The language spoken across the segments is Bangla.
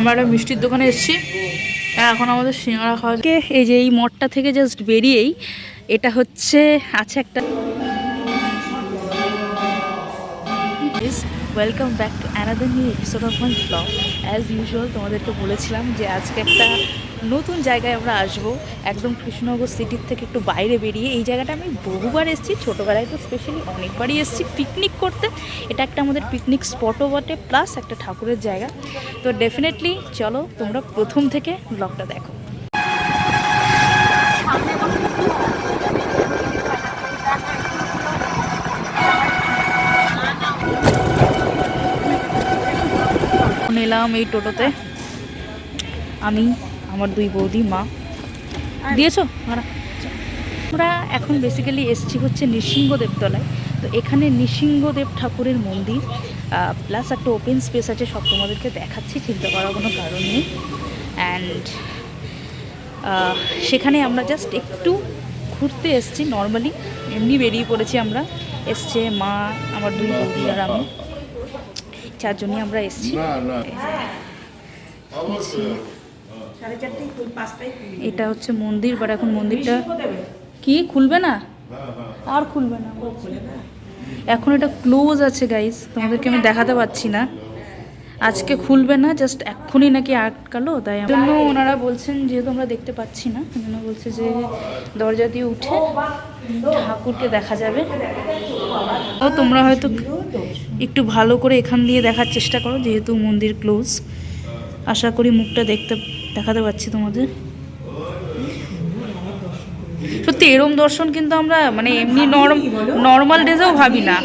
আমরা একটা মিষ্টির দোকানে এসেছি, এখন আমাদের সিঙ্গাড়া খাওয়া। এই যে এই মঠটা থেকে জাস্ট বেরিয়েই এটা হচ্ছে আছে একটা। Welcome back to another new episode of my blog. As usual তোমাদেরকে বলেছিলাম যে আজকে একটা নতুন জায়গায় আমরা আসবো, একদম কৃষ্ণনগর সিটির থেকে একটু বাইরে বেরিয়ে। এই জায়গাটা আমি বহুবার এসেছি, ছোটোবেলায় তো স্পেশালি অনেকবারই এসেছি পিকনিক করতে। এটা একটা আমাদের পিকনিক স্পটও বটে, প্লাস একটা ঠাকুরের জায়গা। তো ডেফিনেটলি চলো তোমরা প্রথম থেকে ব্লগটা দেখো। এলাম এই টোটোতে, আমি, আমার দুই বৌদি, মা। দিয়েছো ভাড়া? আমরা এখন বেসিক্যালি এসছি হচ্ছে নৃসিংহদেব তলায়। তো এখানে নৃসিংহদেব ঠাকুরের মন্দির প্লাস একটা ওপেন স্পেস আছে, সব তোমাদেরকে দেখাচ্ছি, চিন্তা করার কোনো কারণ নেই। অ্যান্ড সেখানে আমরা জাস্ট একটু ঘুরতে এসছি, নর্মালি এমনি বেরিয়ে পড়েছি আমরা। এসছে মা, আমার দুই বৌদি আর আমি, চারজনই আমরা এসছি। এটা হচ্ছে মন্দির, বাট এখন মন্দিরটা কি খুলবে না, আর খুলবে না এখন, এটা ক্লোজ আছে গাইস, তোমাদেরকে আমি দেখাতে পাচ্ছি না। আজকে খুলবে না, জাস্ট এক্ষুনি নাকি আটকালো, তাই জন্য ওনারা বলছেন, যেহেতু আমরা দেখতে পাচ্ছি না, ওনারা বলছে যে দরজা দিয়ে উঠে ঠাকুরকে দেখা যাবে। ও তোমরা হয়তো একটু ভালো করে এখান দিয়ে দেখার চেষ্টা করো, যেহেতু মন্দির ক্লোজ। আশা করি মুখটা দেখাতে পাচ্ছি তোমাদের। সত্যি এরম দর্শন কিন্তু আমরা মানে এমনি নর্মাল ডেজেও ভাবি না।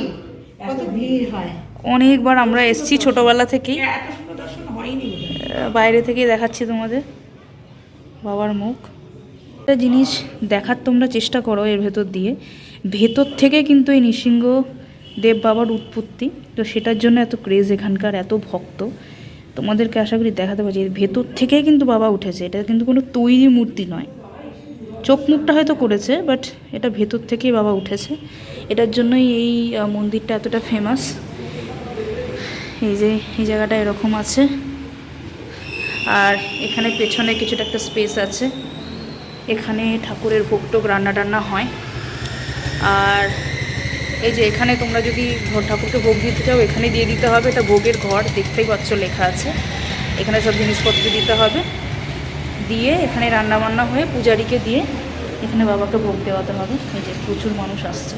অনেকবার আমরা এসছি ছোটবেলা থেকেই, বাইরে থেকেই দেখাচ্ছি তোমাদের বাবার মুখ। একটা জিনিস দেখার তোমরা চেষ্টা করো, এর ভেতর দিয়ে, ভেতর থেকে কিন্তু এই নৃসিংহদেব বাবার উৎপত্তি। তো সেটার জন্য এত ক্রেজ এখানকার, এত ভক্ত। তোমাদেরকে আশা করি দেখাতে পারছি, এর ভেতর থেকেই কিন্তু বাবা উঠেছে। এটা কিন্তু কোনো তৈরি মূর্তি নয়, চোখ মুখটা হয়তো করেছে, বাট এটা ভেতর থেকেই বাবা উঠেছে। এটার জন্যই এই মন্দিরটা এতটা ফেমাস। এই যে এই জায়গাটা এরকম আছে, আর এখানে পেছনে কিছুটা একটা স্পেস আছে, এখানে ঠাকুরের ভোগ টোগ রান্না টান্না হয়। আর এই যে এখানে তোমরা যদি ঠাকুরকে ভোগ দিতে চাও, এখানে দিয়ে দিতে হবে। এটা ভোগের ঘর, দেখতেই পাচ্ছ লেখা আছে। এখানে সব জিনিসপত্র দিতে হবে, দিয়ে এখানে রান্না বান্না হয়ে পূজারীকে দিয়ে এখানে বাবাকে ভোগ দেওয়াতে হবে। এই যে প্রচুর মানুষ আসছে,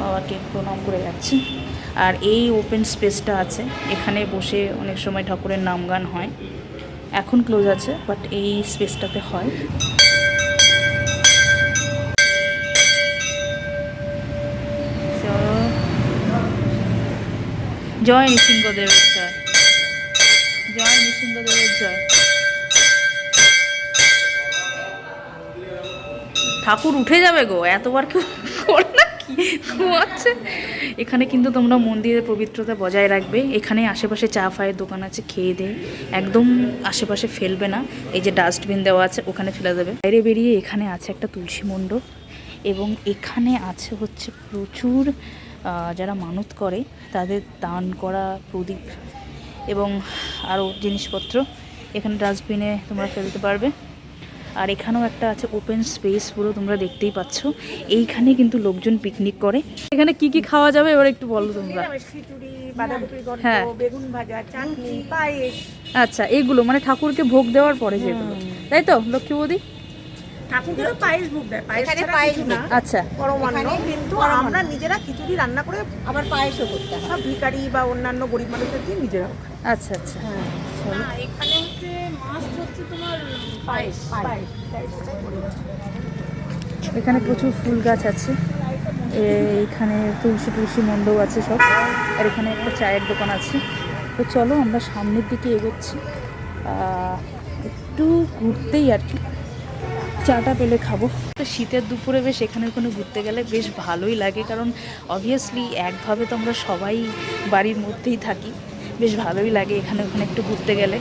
বাবাকে প্রণাম করে যাচ্ছে। আর এই ওপেন স্পেসটা আছে, এখানে বসে অনেক সময় ঠাকুরের নাম গান হয়। এখন ক্লোজ আছে, বাট এই স্পেসটাতে হয়। জয় নৃসিংহদেবের জয়, জয় নৃসিংহদেবের জয়। ঠাকুর উঠে যাবে গো, এতবার কেউ করে না কি ঘুমাচ্ছে। এখানে কিন্তু তোমরা মন্দিরের পবিত্রতা বজায় রাখবে। এখানে আশেপাশে চা ফায়ের দোকান আছে, খেয়ে দিয়ে একদম আশেপাশে ফেলবে না। এই যে ডাস্টবিন দেওয়া আছে, ওখানে ফেলে দেবে। বাইরে বেরিয়ে এখানে আছে একটা তুলসী মণ্ডপ, এবং এখানে আছে হচ্ছে প্রচুর যারা মানত করে তাদের দান করা প্রদীপ এবং আরও জিনিসপত্র। এখানে ডাস্টবিনে তোমরা ফেলতে পারবে। আর এখানেও একটা আছে ওপেন স্পেস, পুরো তোমরা দেখতেই পাচ্ছ। এইখানে কিন্তু লোকজন পিকনিক করে। এখানে কি কি খাওয়া যাবে এবার একটু বলো তোমরা। হ্যাঁ, বেগুন ভাজা, চাটনি, পায়েস। আচ্ছা, এগুলো মানে ঠাকুরকে ভোগ দেওয়ার পরে যেগুলো, তাই তো লক্ষ্মী বৌদি? ঠাকুরকে তো পায়েস ভোগ দেয়, এখানে পায়েস না। আচ্ছা, পরমান্ন, কিন্তু আমরা নিজেরা খিচুড়ি রান্না করে আবার পায়েসও করতে হয়। সব ভিখারি বা অন্যান্য গরিব মানুষদের দিয়ে নিজেরা। আচ্ছা আচ্ছা, এখানে হচ্ছে মাস্ট হচ্ছে তোমার পায়েস। এখানে প্রচুর ফুল গাছ আছে, এইখানে তুলসী মণ্ডপ আছে সব। আর এখানে একটা চায়ের দোকান আছে। তো চলো আমরা সামনের দিকে এগোচ্ছি, একটু ঘুরতেই আর কি, চাটা পেলে খাবো। তো শীতের দুপুরে বেশ এখানে ওখানে ঘুরতে গেলে বেশ ভালোই লাগে, কারণ অবভিয়াসলি একভাবে তো আমরা সবাই বাড়ির মধ্যেই থাকি, বেশ ভালোই লাগে এখানে ওখানে একটু ঘুরতে গেলে।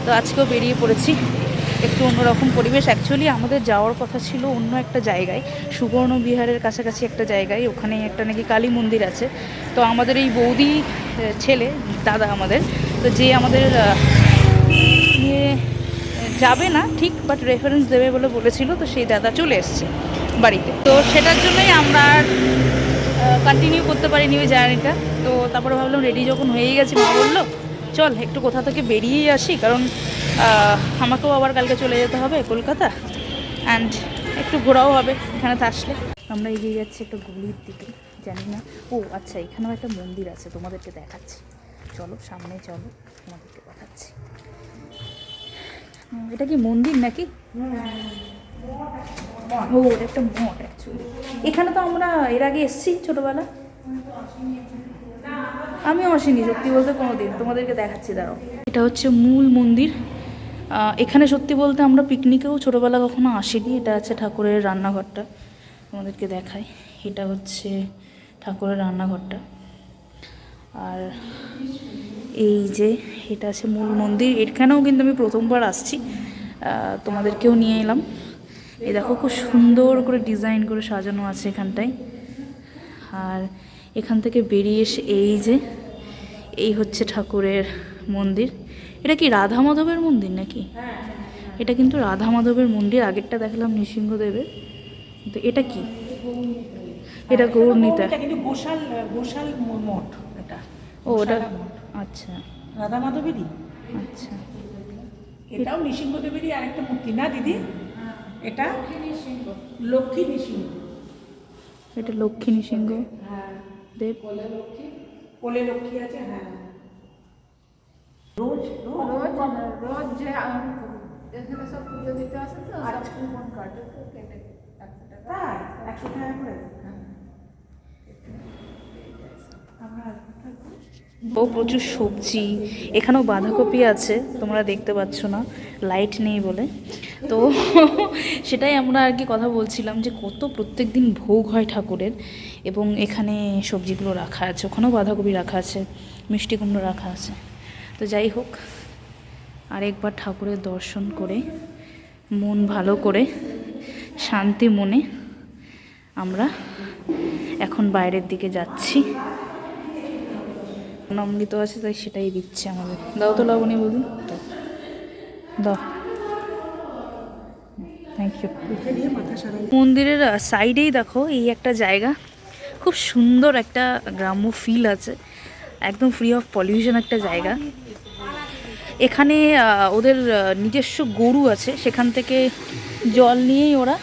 তো আজকেও বেরিয়ে পড়েছি, একটু অন্যরকম পরিবেশ। অ্যাকচুয়ালি আমাদের যাওয়ার কথা ছিল অন্য একটা জায়গায়, সুবর্ণবিহারের কাছাকাছি একটা জায়গায়, ওখানে একটা নাকি কালী মন্দির আছে। তো আমাদের এই বৌদি ছেলে, দাদা আমাদের, তো যে আমাদের যাবে না ঠিক, বাট রেফারেন্স দেবে বলে বলেছিল, তো সেই দাদা চলে এসছে বাড়িতে। তো সেটার জন্যই আমরা আর কন্টিনিউ করতে পারিনি ওই জার্নিটা। তো তারপরে ভাবলাম রেডি যখন হয়ে গেছি, মা বললো চল একটু কোথা থেকে বেরিয়েই আসি, কারণ আমাকেও আবার কালকে চলে যেতে হবে কলকাতা, অ্যান্ড একটু ঘোরাও হবে এখানে তো আসলে। আমরা এগিয়ে যাচ্ছি একটা গলির দিকে, জানি না, ও আচ্ছা এখানেও একটা মন্দির আছে, তোমাদেরকে দেখাচ্ছি, চলো সামনে চলো, তোমাদেরকে দেখাচ্ছি। এটা কি মন্দির নাকি? ও এটা একটা মঠ অ্যাকচুয়ালি। এখানে তো আমরা এর আগে এসেছি ছোটোবেলা, আমিও আসিনি সত্যি বলতে কোনো দিন, তোমাদেরকে দেখাচ্ছি দাঁড়াও। এটা হচ্ছে মূল মন্দির। এখানে সত্যি বলতে আমরা পিকনিকেও ছোটোবেলা কখনো আসিনি। এটা আছে ঠাকুরের রান্নাঘরটা, তোমাদেরকে দেখাই। এটা হচ্ছে ঠাকুরের রান্নাঘরটা, আর এই যে এটা আছে মূল মন্দির। এখানেও কিন্তু আমি প্রথমবার আসছি, তোমাদেরকেও নিয়ে এলাম। এই দেখো খুব সুন্দর করে ডিজাইন করে সাজানো আছে এখানটায়। আর এখান থেকে বেরিয়ে এসে এই হচ্ছে ঠাকুরের মন্দির। এটা কি রাধা মাধবের মন্দির নাকি? এটা কিন্তু রাধা মাধবের মন্দির। আগেরটা দেখলাম নৃসিংহদেবের, তো এটা কি? এটা গৌরনীতা, এটা কিন্তু গোশাল মঠ এটা। ও ওটা আচ্ছা, রাধা মাধবেরই। আচ্ছা এটাও নৃসিংহদেবেরই আরেকটা মূর্তি না দিদি? এটা লক্ষ্মী নৃসিংহ। এটা লক্ষ্মী নৃসিংহ হ্যাঁ, দেব। কোলে লক্ষ্মী আছে। হ্যাঁ, রোজ রোজ যে এখানে সব পুজো দিতে আসে তো সব কুপন কাটে, তো কেটে 100 টাকা। তাই 100 টাকা করে। ও প্রচুর সবজি, এখানেও বাঁধাকপি আছে, তোমরা দেখতে পাচ্ছ না লাইট নেই বলে। তো সেটাই আমরা আর কি কথা বলছিলাম যে কত প্রত্যেক দিন ভোগ হয় ঠাকুরের, এবং এখানে সবজিগুলো রাখা আছে, ওখানেও বাঁধাকপি রাখা আছে, মিষ্টি কুমড়ো রাখা আছে। তো যাই হোক, আরেকবার ঠাকুরের দর্শন করে মন ভালো করে শান্তি মনে আমরা এখন বাইরের দিকে যাচ্ছি। অমৃত আছে তাই সেটাই দিচ্ছে আমাদের। দাও তো লাবণী বলুন, দাও, থ্যাংক ইউ। মন্দিরের সাইডেই দেখো এই একটা জায়গা, খুব সুন্দর একটা গ্রাম্য ফিল আছে, একদম ফ্রি অফ পলিউশন একটা জায়গা। এখানে ওদের নিজস্ব গরু আছে, সেখান থেকে জল নিয়েই ওরা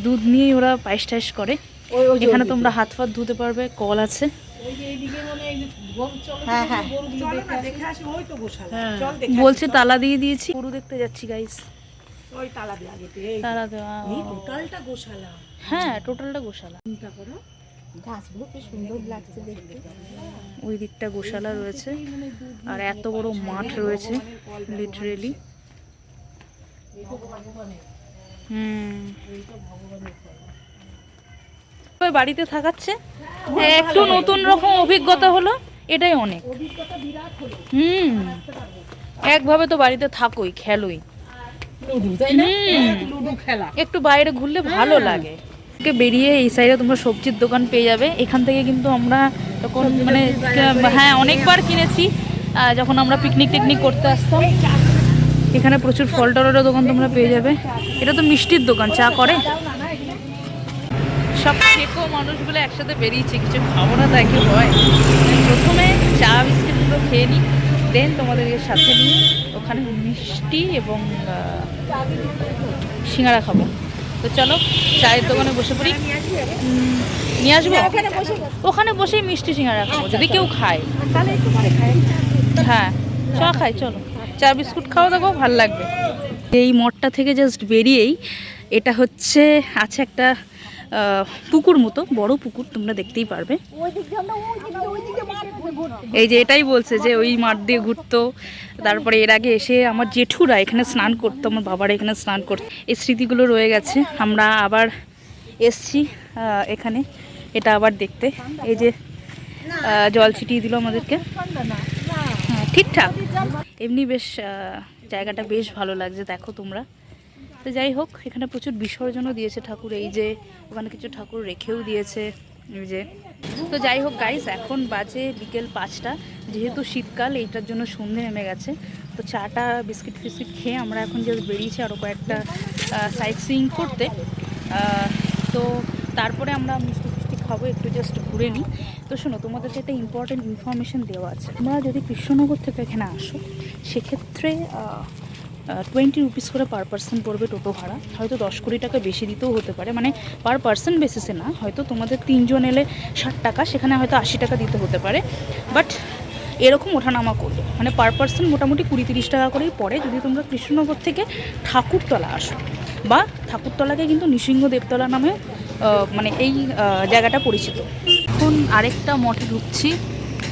দুধ নিয়েই ওরা পায়েস টায়েস করে। এখানে তোমরা হাত ফাত ধুতে পারবে, কল আছে। হ্যাঁ হ্যাঁ, চলো না দেখে আসি। ওই তো গোশালা, চল দেখে আসি। বলছে তালা দিয়ে দিয়েছি, গরু দেখতে যাচ্ছি গাইস। ওই তালা দেওয়া যেতে, তালা দেওয়া, এই টোটালটা গোশালা। হ্যাঁ টোটালটা গোশালা। চিন্তা করো, গাছগুলো কি সুন্দর লাগছে দেখতে। ওই দিকটা গোশালা রয়েছে, আর এত বড় মাঠ রয়েছে লিটারেলি। বাড়িতে থাকাচ্ছে, একটু নতুন রকম অভিজ্ঞতা হলো, এটাই অনেক। একভাবে তো বাড়িতে থাকোই, খেলোই, লুডো খেলা। একটু বাইরে ঘুরলে ভালো লাগে। বেরিয়ে এই সাইডে তোমরা সবজির দোকান পেয়ে যাবে। এখান থেকে কিন্তু আমরা তখন মানে হ্যাঁ অনেকবার কিনেছি যখন আমরা পিকনিক টিকনিক করতে আসতাম। এখানে প্রচুর ফল টলেরও দোকান তোমরা পেয়ে যাবে। এটা তো মিষ্টির দোকান, চা করে। সব শেখো মানুষগুলো একসাথে বেরিয়েছে, কিছু খাবো না তাই কি হয়। প্রথমে চা বিস্কিটগুলো খেয়ে নিই, দেন তোমাদেরকে সাথে নিয়ে ওখানে মিষ্টি এবং সিঙ্গারা খাবো। তো চলো চায়ের দোকানে বসে পড়ি, নিয়ে আসবো। ওখানে বসেই মিষ্টি সিঙ্গারা খাবো যদি কেউ খায়। হ্যাঁ চ খাই, চলো চা বিস্কুট খাওয়া দাও, ভালো লাগবে। এই মঠটা থেকে জাস্ট বেরিয়েই এটা হচ্ছে আছে একটা পুকুর মতো, বড় পুকুর, তোমরা দেখতেই পারবে। এই যে এটাই বলছে যে ওই মাঠ দিয়ে ঘুরতো। তারপরে এর আগে এসে আমার জেঠুরা এখানে স্নান করতো, আমার বাবারা এখানে স্নান করতো, এই স্মৃতিগুলো রয়ে গেছে। আমরা আবার এসছি এখানে এটা আবার দেখতে। এই যে জল ছিটিয়ে দিল আমাদেরকে, হ্যাঁ ঠিকঠাক। এমনি বেশ জায়গাটা বেশ ভালো লাগছে, দেখো তোমরা। তো যাই হোক, এখানে প্রচুর বিসর্জনও দিয়েছে ঠাকুর। এই যে ওখানে কিছু ঠাকুর রেখেও দিয়েছে, এই যে তো যাই হোক গাইস, এখন বাজে বিকেল 5টা। যেহেতু শীতকাল, এইটার জন্য সন্ধে নেমে গেছে। তো চাটা বিস্কিট ফিস্কিট খেয়ে আমরা এখন জাস্ট বেরিয়েছি আরও কয়েকটা সাইট সিইং করতে। তো তারপরে আমরা মিষ্টি ফিষ্টি খাবো, একটু জাস্ট ঘুরে নিই। তো শোনো, তোমাদেরকে একটা ইম্পর্টেন্ট ইনফরমেশান দেওয়া আছে। তোমরা যদি কৃষ্ণনগর থেকে এখানে আসো, সেক্ষেত্রে 20 রুপিস করে পার পার্সন পড়বে টোটো ভাড়া। হয়তো 10-20 টাকা বেশি দিতেও হতে পারে, মানে পার পার্সন বেসিসে না। হয়তো তোমাদের 3 জন এলে 60 টাকা, সেখানে হয়তো 80 টাকা দিতে হতে পারে। বাট এরকম ওঠানামা করবে, মানে পার পার্সন মোটামুটি 20-30 টাকা করেই পড়ে যদি তোমরা কৃষ্ণনগর থেকে ঠাকুরতলা আসো। বা ঠাকুরতলাকে কিন্তু নৃসিংহ দেবতলা নামে মানে এই জায়গাটা পরিচিত। এখন আরেকটা মঠে ঢুকছি।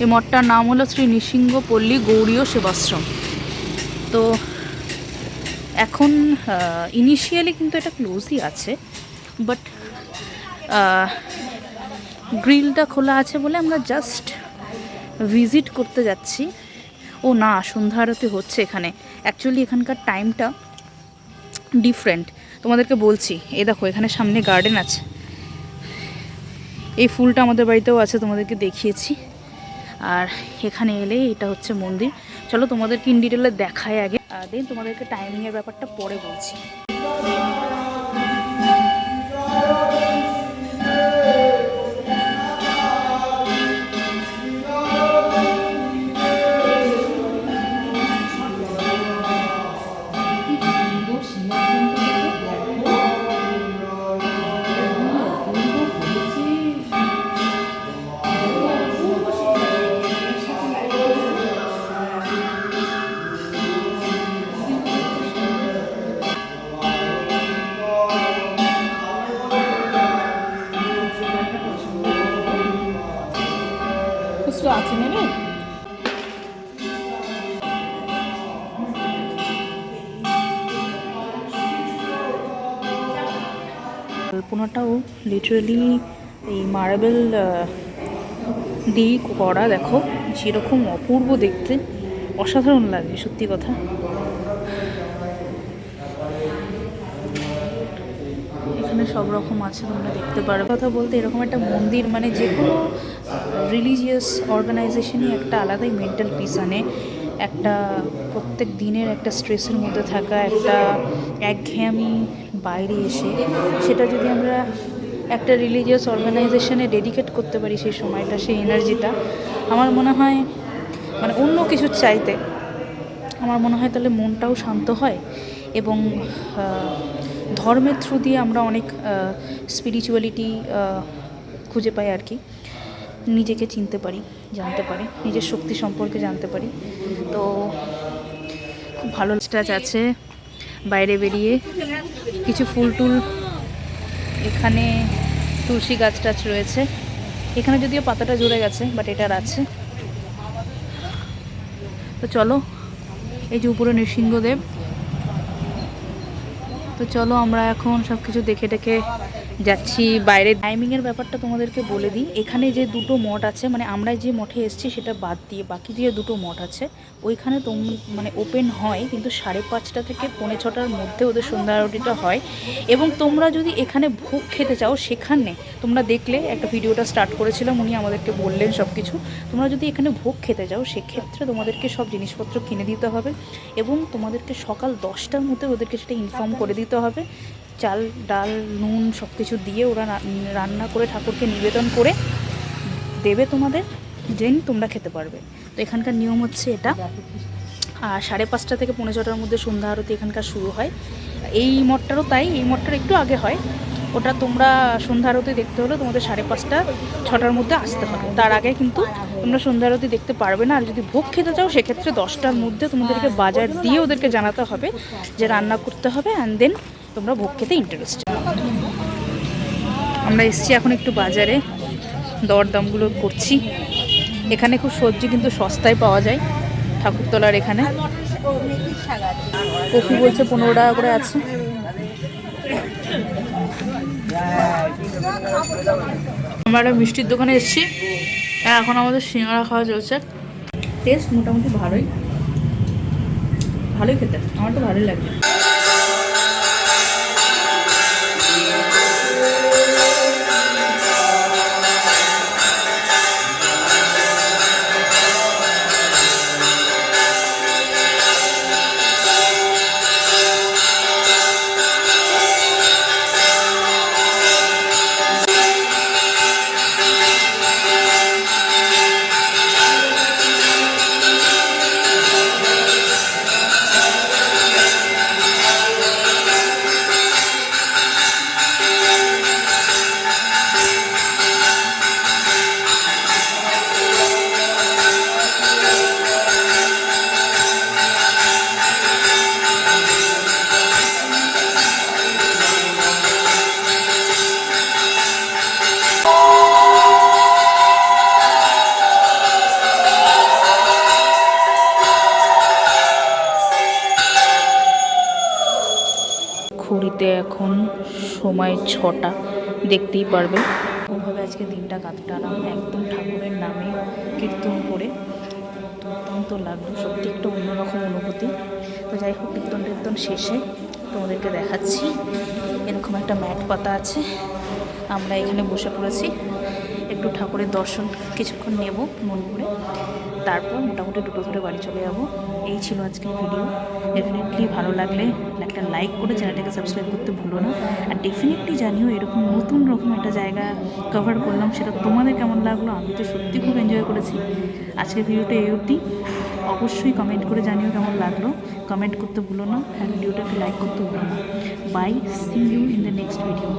এই মঠটার নাম হলো শ্রী নৃসিংহ পল্লী গৌড়ীয় সেবাশ্রম। তো এখন ইনিশিয়ালি কিন্তু এটা ক্লোজই আছে, বাট গ্রিলটা খোলা আছে বলে আমরা জাস্ট ভিজিট করতে যাচ্ছি। ও না, সন্ধ্যা আরতি হচ্ছে এখানে। অ্যাকচুয়ালি এখানকার টাইমটা ডিফারেন্ট, তোমাদেরকে বলছি। এই দেখো, এখানে সামনে গার্ডেন আছে। এই ফুলটা আমাদের বাড়িতেও আছে, তোমাদেরকে দেখিয়েছি। আর এখানে এলে এটা হচ্ছে মন্দির। চলো তোমাদেরকে ইন ডিটেলে দেখায় আগে, দেন তোমাদেরকে টাইমিংয়ের ব্যাপারটা পরে বলছি। আছে নেবে কল্পনাটাও লিটারালি এই মার্বেল দিয়েই করা। দেখো যেরকম অপূর্ব দেখতে, অসাধারণ লাগে সত্যি কথা। এখানে সব রকম আছে, তোমরা দেখতে পারো। কথা বলতে এরকম একটা মন্দির, মানে যে কোনো রিলিজিয়াস অর্গানাইজেশনই একটা আলাদাই মেন্টাল পিস আনে। একটা প্রত্যেক দিনের একটা স্ট্রেসের মধ্যে থাকা, একটা একঘেয়েমি বাইরে এসে সেটা যদি আমরা একটা রিলিজিয়াস অর্গানাইজেশনে ডেডিকেট করতে পারি সেই সময়টা, সেই এনার্জিটা, আমার মনে হয় মানে অন্য কিছু চাইতে আমার মনে হয় তাহলে মনটাও শান্ত হয়। এবং ধর্মের থ্রু দিয়ে আমরা অনেক স্পিরিচুয়ালিটি খুঁজে পাই আর কি। নিজেকে চিনতে পারি, জানতে পারি, নিজের শক্তি সম্পর্কে জানতে পারি। তো খুব ভালো টাচ আছে। বাইরে বেরিয়ে কিছু ফুল টুল, এখানে তুলসী গাছ টাছ রয়েছে। এখানে যদিও পাতাটা ঝরে গেছে, বাট এটার আছে। তো চলো, এই যে উপরে নৃসিংহদেব। তো চলো আমরা এখন সব কিছু দেখে টেকে যাচ্ছি। বাইরে টাইমিংয়ের ব্যাপারটা তোমাদেরকে বলে দিই। এখানে যে দুটো মঠ আছে, মানে আমরা যে মঠে এসেছি সেটা বাদ দিয়ে বাকি যে দুটো মঠ আছে, ওইখানে মানে ওপেন হয়, কিন্তু 5:30 থেকে 5:45-র মধ্যে ওদের সন্ধ্যা আরতিটা হয়। এবং তোমরা যদি এখানে ভোগ খেতে চাও, সেখানে তোমরা দেখলে একটা ভিডিওটা স্টার্ট করেছিলাম, উনি আমাদেরকে বললেন সব কিছু। তোমরা যদি এখানে ভোগ খেতে যাও, সেক্ষেত্রে তোমাদেরকে সব জিনিসপত্র কিনে দিতে হবে এবং তোমাদেরকে সকাল 10টার মধ্যে ওদেরকে সেটা ইনফর্ম করে দিতে হবে। চাল ডাল নুন সব কিছু দিয়ে ওরা রান্না করে ঠাকুরকে নিবেদন করে দেবে তোমাদের, দেন তোমরা খেতে পারবে। তো এখানকার নিয়ম হচ্ছে এটা। আর 5:30 থেকে 5:45-র মধ্যে সন্ধ্যা আরতি এখানকার শুরু হয়। এই মঠটারও তাই, এই মঠটার একটু আগে হয়। ওটা তোমরা সন্ধ্যা আরতি দেখতে হলে তোমাদের 5:30-6টার মধ্যে আসতে হবে। তার আগে কিন্তু তোমরা সন্ধ্যা আরতি দেখতে পারবে না। আর যদি ভোগ খেতে চাও, সেক্ষেত্রে 10টার মধ্যে তোমাদেরকে বাজার দিয়ে ওদেরকে জানাতে হবে যে রান্না করতে হবে, অ্যান্ড দেন তোমরা ভোগ খেতে ইন্টারেস্টেড। আমরা এসছি এখন একটু বাজারে, দরদামগুলো করছি। এখানে খুব সবজি কিন্তু সস্তায় পাওয়া যায় ঠাকুরতলার এখানে। কফি বলছে 15 টাকা করে আছে। আমরা একটা মিষ্টির দোকানে এসেছি, এখন আমাদের সিঙ্গাড়া খাওয়া চলছে। টেস্ট মোটামুটি ভালোই খেতে, আমার তো ভালোই লাগে। ঘড়িতে এখন সময় 6টা, দেখতেই পারবে। ওভাবে আজকে দিনটা কাটালাম একদম ঠাকুরের নামে কীর্তন করে। দুর্দান্ত লাগলো, সত্যি একটা অন্যরকম অনুভূতি। তো যাই হোক, কীর্তন শেষে তোমাদেরকে দেখাচ্ছি, এরকম একটা ম্যাট পাতা আছে, আমরা এখানে বসে পড়েছি, একটু ঠাকুরের দর্শন কিছুক্ষণ নেব মন করে, তারপর মোটামুটি টোটো ধরে বাড়ি চলে যাব। এই ছিল আজকের ভিডিও। ডেফিনেটলি ভালো লাগলে একটা লাইক করে চ্যানেলটাকে সাবস্ক্রাইব করতে ভুলো না। আর ডেফিনেটলি জানিও এরকম নতুন রকম একটা জায়গা কভার করলাম, সেটা তোমাদের কেমন লাগলো। আমি তো সত্যি খুব এনজয় করেছি। আজকের ভিডিওটা এই অবধি। অবশ্যই কমেন্ট করে জানিও কেমন লাগলো, কমেন্ট করতে ভুলো না, আর ভিডিওটাকে লাইক করতে ভুলো না। Bye, see you in the next video.